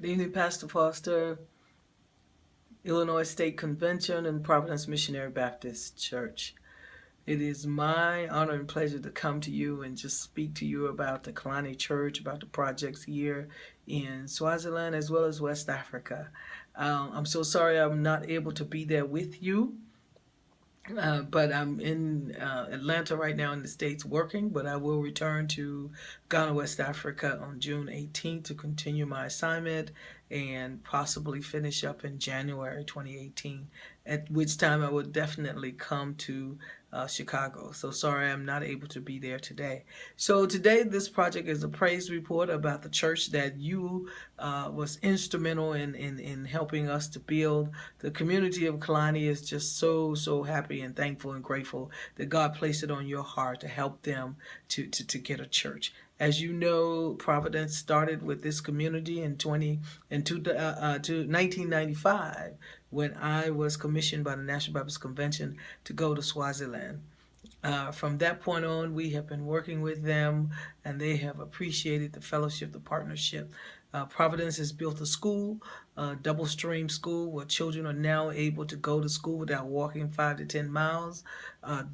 Good evening, Pastor Foster, Illinois State Convention, and Providence Missionary Baptist Church. It is my honor and pleasure to come to you and just speak to you about the Hlane Church, about the projects here in Swaziland as well as West Africa. I'm so sorry I'm not able to be there with you. But I'm in Atlanta right now in the States working, but I will return to Ghana, West Africa on June 18th to continue my assignment and possibly finish up in January 2018, at which time I will definitely come to Chicago. So sorry I'm not able to be there today. So today this project is a praise report about the church that you was instrumental in helping us to build. The community of Kalani is just so happy and thankful and grateful that God placed it on your heart to help them to get a church. As you know, Providence started with this community in 1995 when I was commissioned by the National Baptist Convention to go to Swaziland. From that point on, we have been working with them, and they have appreciated the fellowship, the partnership. Providence has built a school, a double stream school, where children are now able to go to school without walking 5 to 10 miles.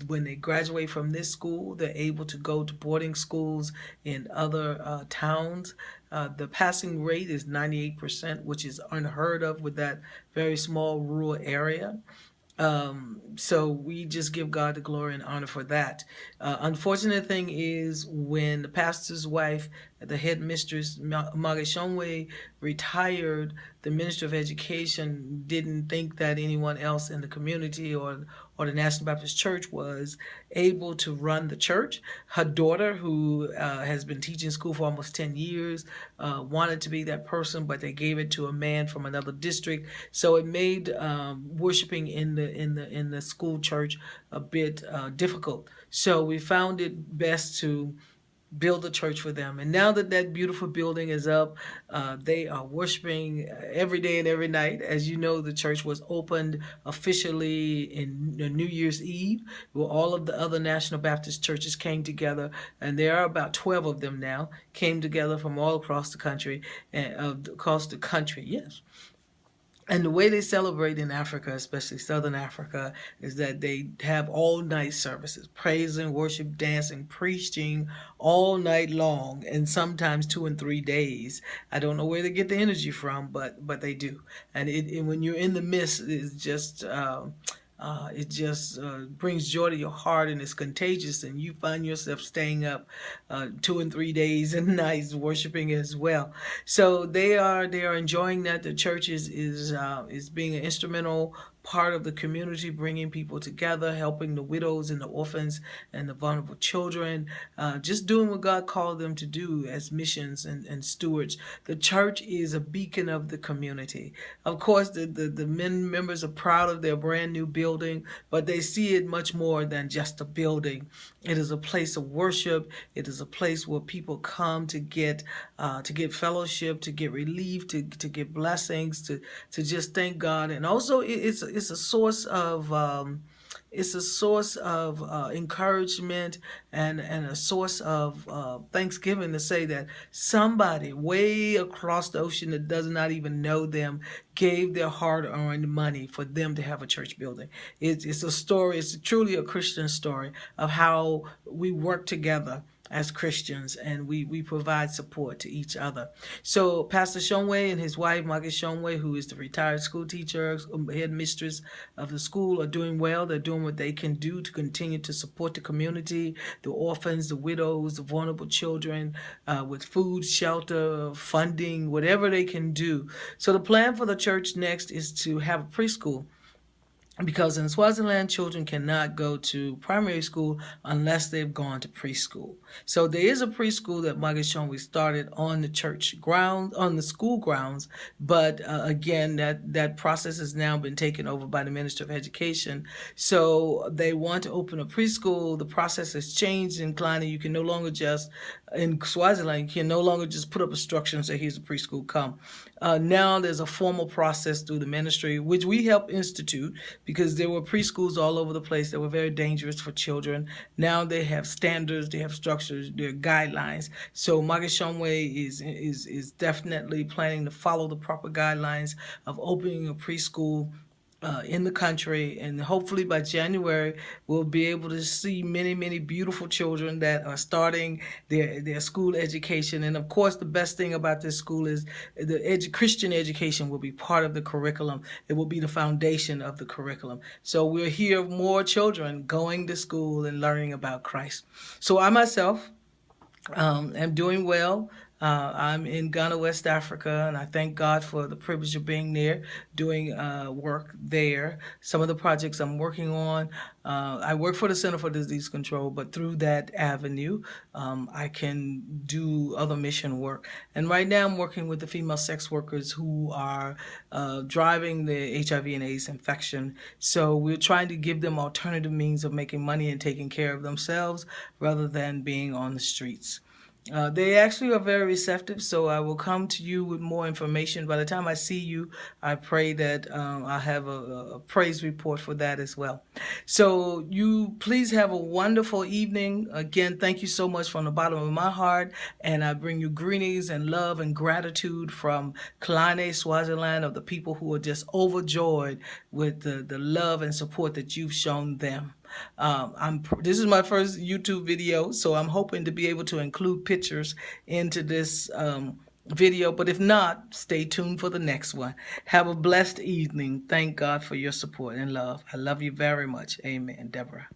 When they graduate from this school, they're able to go to boarding schools in other towns. The passing rate is 98%, which is unheard of with that very small rural area. So we just give God the glory and honor for that. Unfortunate thing is when the pastor's wife, the head mistress, Magashonwe, retired, the Minister of Education didn't think that anyone else in the community or the National Baptist Church was able to run the church. Her daughter, who has been teaching school for almost 10 years, wanted to be that person, but they gave it to a man from another district. So it made worshiping in the school church a bit difficult. So we found it best to build a church for them. And now that that beautiful building is up, they are worshiping every day and every night. As you know, the church was opened officially in New Year's Eve, where all of the other National Baptist churches came together, and there are about 12 of them now, came together from all across the country, yes. And the way they celebrate in Africa, especially Southern Africa, is that they have all night services, praising, worship, dancing, preaching all night long, and sometimes 2 and 3 days. I don't know where they get the energy from, but they do. And when you're in the midst, it just brings joy to your heart, and it's contagious, and you find yourself staying up 2 and 3 days and nights worshiping as well. So they are enjoying that. The church is being an instrumental part of the community, bringing people together, helping the widows and the orphans and the vulnerable children, just doing what God called them to do as missions and stewards. The church is a beacon of the community. Of course, the members are proud of their brand new building, but they see it much more than just a building. It is a place of worship. It is a place where people come to get fellowship, to get relief, to get blessings, to just thank God, and also it's a source of encouragement and a source of thanksgiving to say that somebody way across the ocean that does not even know them gave their hard-earned money for them to have a church building. It's a story. It's truly a Christian story of how we work together as Christians, and we provide support to each other. So Pastor Shonwe and his wife, Margaret Shonwe, who is the retired school teacher, head mistress of the school, are doing well. They're doing what they can do to continue to support the community, the orphans, the widows, the vulnerable children, with food, shelter, funding, whatever they can do. So the plan for the church next is to have a preschool, because in Swaziland, children cannot go to primary school unless they've gone to preschool. So there is a preschool that Magashonwe started on the church ground, on the school grounds, but again, that process has now been taken over by the Minister of Education. So they want to open a preschool. The process has changed in Kleiner. You can no longer just in Swaziland, you can no longer just put up a structure and say, here's a preschool, come. Now there's a formal process through the ministry, which we helped institute because there were preschools all over the place that were very dangerous for children. Now they have standards, they have structures, there are guidelines. So Magashomwe is definitely planning to follow the proper guidelines of opening a preschool in the country, and hopefully by January we'll be able to see many, many beautiful children that are starting their school education. And of course, the best thing about this school is the Christian education will be part of the curriculum. It will be the foundation of the curriculum. So we'll hear more children going to school and learning about Christ. So I myself am doing well. I'm in Ghana, West Africa, and I thank God for the privilege of being there, doing work there. Some of the projects I'm working on, I work for the Center for Disease Control, but through that avenue, I can do other mission work. And right now, I'm working with the female sex workers who are driving the HIV and AIDS infection. So we're trying to give them alternative means of making money and taking care of themselves rather than being on the streets. They actually are very receptive, so I will come to you with more information. By the time I see you, I pray that I'll have a praise report for that as well. So you please have a wonderful evening. Again, thank you so much from the bottom of my heart, and I bring you greetings and love and gratitude from Hlane, Swaziland, of the people who are just overjoyed with the love and support that you've shown them. This is my first YouTube video, so I'm hoping to be able to include pictures into this video, but if not, stay tuned for the next one. Have a blessed evening. Thank God for your support and love. I love you very much. Amen. Deborah.